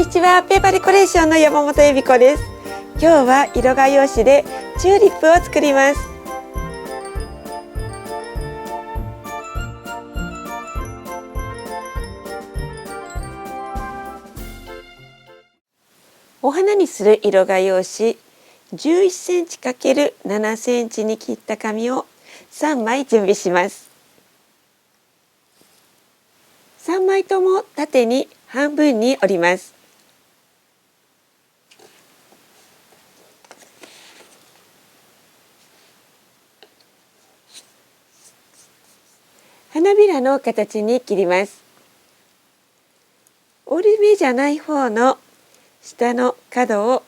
ちは、ペーパーデコレーションの山本恵美子です。今日は色画用紙でチューリップを作ります。お花にする色画用紙11センチ ×7 センチに切った紙を3枚準備します。3枚とも縦に半分に折ります。花びらの形に切ります。折り目じゃない方の下の角を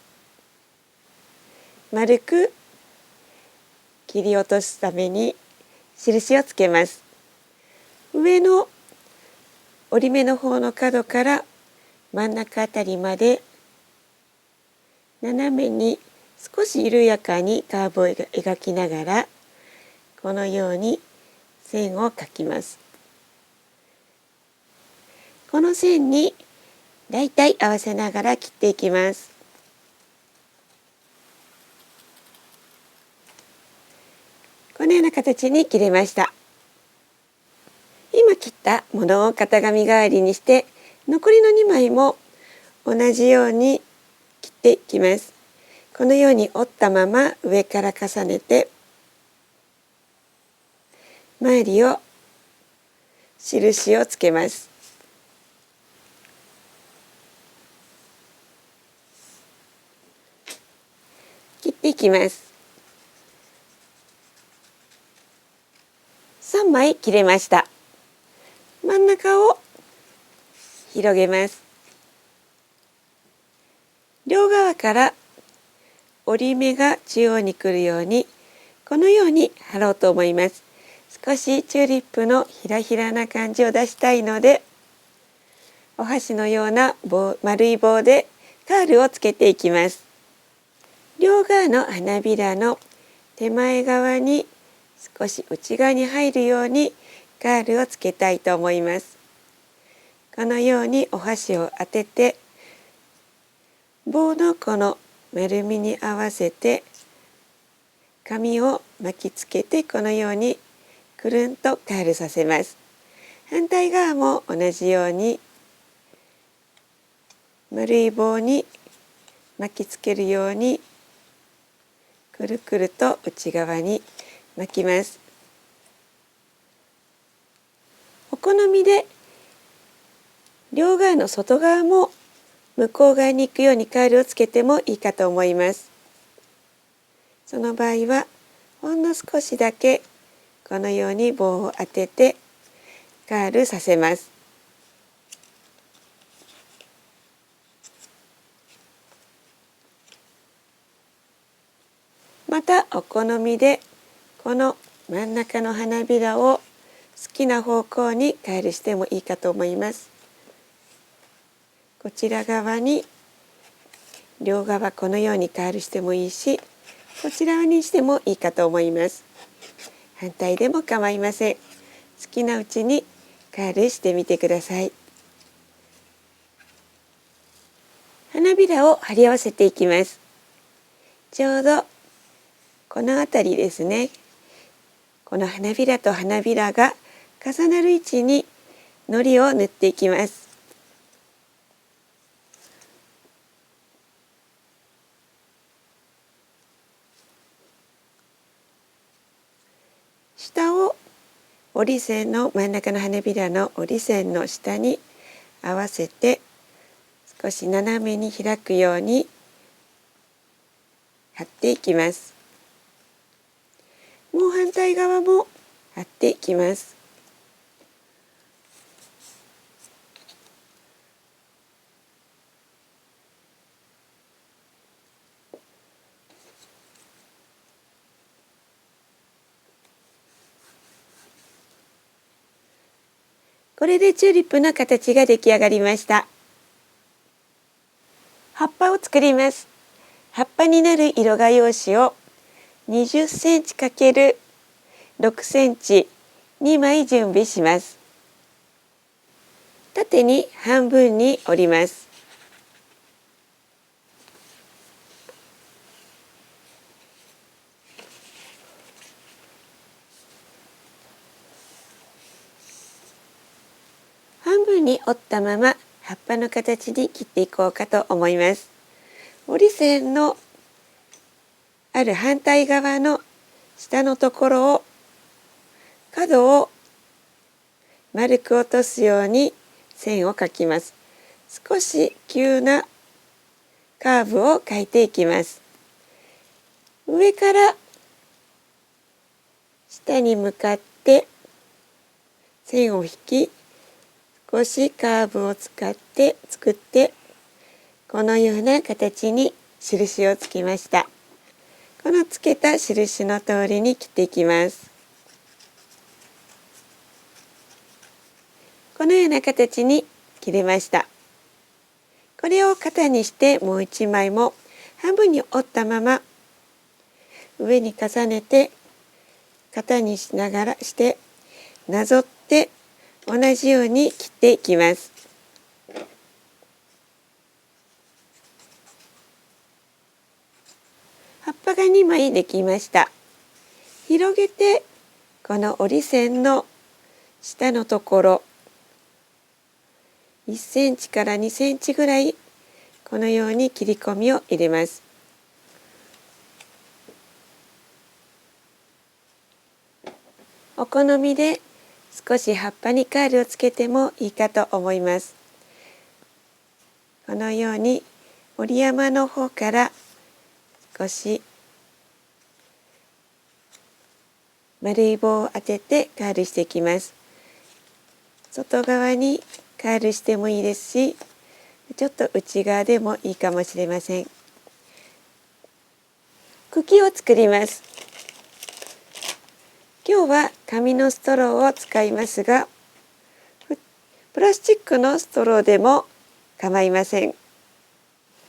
丸く切り落とすために印をつけます。上の折り目の方の角から真ん中あたりまで斜めに少し緩やかにカーブを描きながらこのように線を描きます。この線にだいたい合わせながら切っていきます。このような形に切れました。今切ったものを型紙代わりにして残りの2枚も同じように切っていきます。このように折ったまま上から重ねて周りを印をつけます。切っていきます。3枚切れました。真ん中を広げます。両側から折り目が中央に来るようにこのように貼ろうと思います。少しチューリップのひらひらな感じを出したいのでお箸のような丸い棒でカールをつけていきます。両側の花びらの手前側に少し内側に入るようにカールをつけたいと思います。このようにお箸を当てて棒のこの丸みに合わせて紙を巻きつけてこのようにくるんとカールさせます。反対側も同じように丸い棒に巻きつけるようにくるくると内側に巻きます。お好みで両側の外側も向こう側に行くようにカールをつけてもいいかと思います。その場合はほんの少しだけこのように棒を当ててカールさせます。またお好みでこの真ん中の花びらを好きな方向にカールしてもいいかと思います。こちら側に両側このようにカールしてもいいしこちら側にしてもいいかと思います。反対でも構いません。好きなうちにカールしてみてください。花びらを貼り合わせていきます。ちょうどこの辺りですね。この花びらと花びらが重なる位置に糊を塗っていきます。下を折り線の真ん中の花びらの折り線の下に合わせて少し斜めに開くように貼っていきます。もう反対側も貼っていきます。これでチューリップの形が出来上がりました。葉っぱを作ります。葉っぱになる色画用紙を20センチ ×6 センチ2枚準備します。縦に半分に折ります。分に折ったまま葉っぱの形に切っていこうかと思います。折り線のある反対側の下のところを角を丸く落とすように線を描きます。少し急なカーブを描いていきます。上から下に向かって線を引き、少しカーブを作ってこのような形に印をつけました。このつけた印の通りに切っていきます。このような形に切れました。これを型にしてもう一枚も半分に折ったまま上に重ねて型にしながらしてなぞって同じように切っていきます。葉っぱが2枚できました。広げてこの折り線の下のところ1センチから2センチぐらいこのように切り込みを入れます。お好みで少し葉っぱにカールをつけてもいいかと思います。このように折り山の方から少し丸い棒を当ててカールしていきます。外側にカールしてもいいですし、ちょっと内側でもいいかもしれません。茎を作ります。今日は紙のストローを使いますが、プラスチックのストローでも構いません。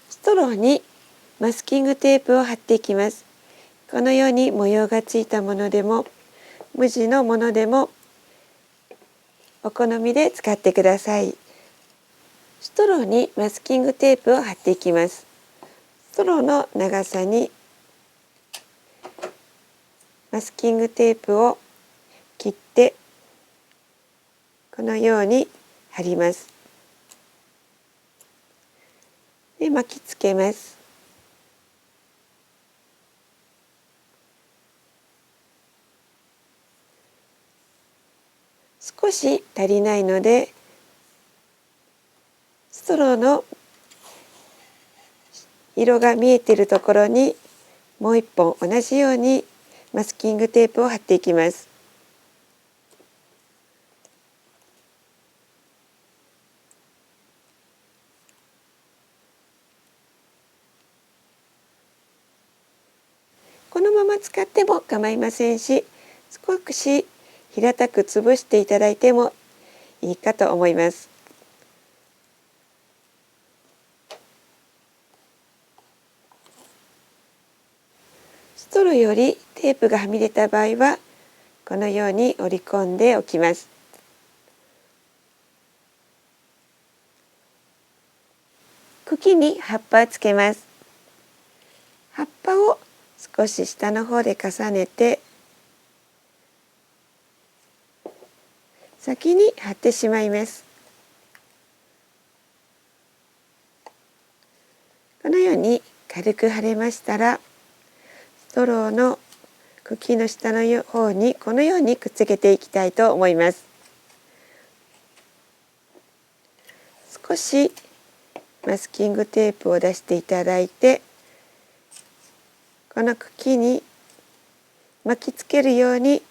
ストローにマスキングテープを貼っていきます。このように模様がついたものでも無地のものでもお好みで使ってください。ストローにマスキングテープを貼っていきます。ストローの長さにマスキングテープを切ってこのように貼ります。で、巻きつけます。少し足りないのでストローの色が見えているところにもう一本同じようにマスキングテープを貼っていきます。このまま使っても構いませんし、少し平たく潰していただいてもいいかと思います。ストローよりテープがはみ出た場合はこのように折り込んでおきます。茎に葉っぱをつけます。葉っぱを少し下の方で重ねて先に貼ってしまいます。このように軽く貼れましたらストローの茎の下の方にこのようにくっつけていきたいと思います。少しマスキングテープを出していただいてこの茎に巻きつけるように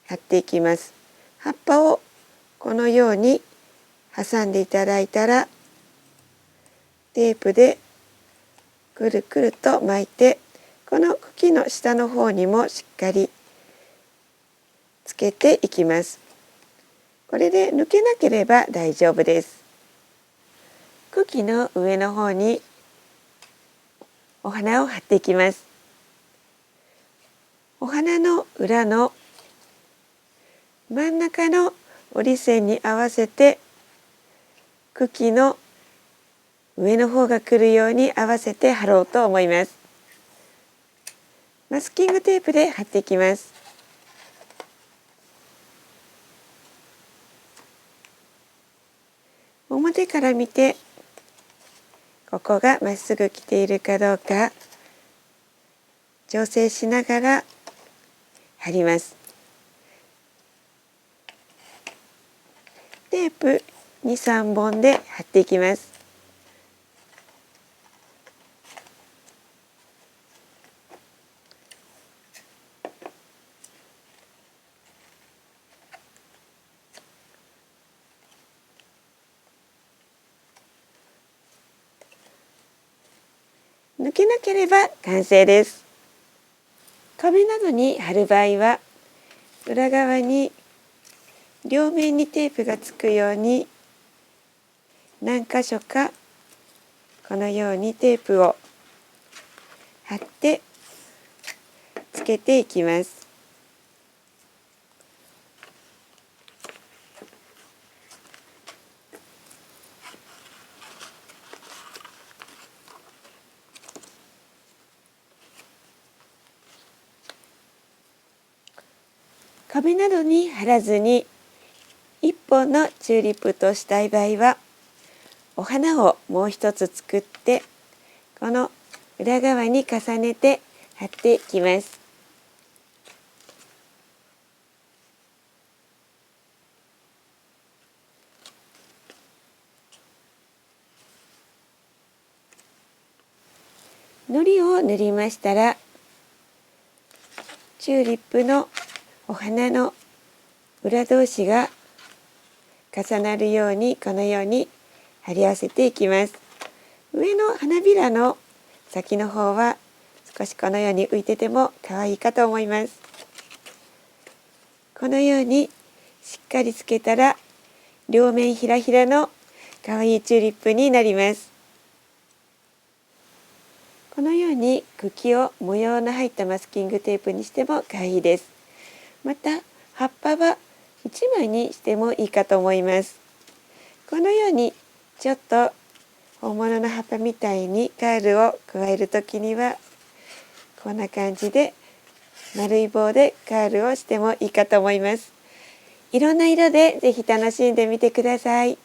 貼っていきます。葉っぱをこのように挟んでいただいたらテープでくるくると巻いてこの茎の下の方にもしっかりつけていきます。これで抜けなければ大丈夫です。茎の上の方にお花を貼っていきます。お花の裏の真ん中の折り線に合わせて茎の上の方が来るように合わせて貼ろうと思います。マスキングテープで貼っていきます。表から見てここがまっすぐ来ているかどうか調整しながら貼ります。テープ2、3本で貼っていきます。抜けなければ完成です。壁などに貼る場合は裏側に両面にテープがつくように何箇所かこのようにテープを貼ってつけていきます。壁などに貼らずに一本のチューリップとしたい場合はお花をもう一つ作ってこの裏側に重ねて貼っていきます。糊を塗りましたらチューリップのお花の裏同士が重なるようにこのように貼り合わせていきます。上の花びらの先の方は少しこのように浮いてても可愛いかと思います。このようにしっかりつけたら両面ひらひらの可愛いチューリップになります。このように茎を模様の入ったマスキングテープにしても可愛いです。また葉っぱは1枚にしてもいいかと思います。このようにちょっと本物の葉っぱみたいにカールを加えるときにはこんな感じで丸い棒でカールをしてもいいかと思います。いろんな色でぜひ楽しんでみてください。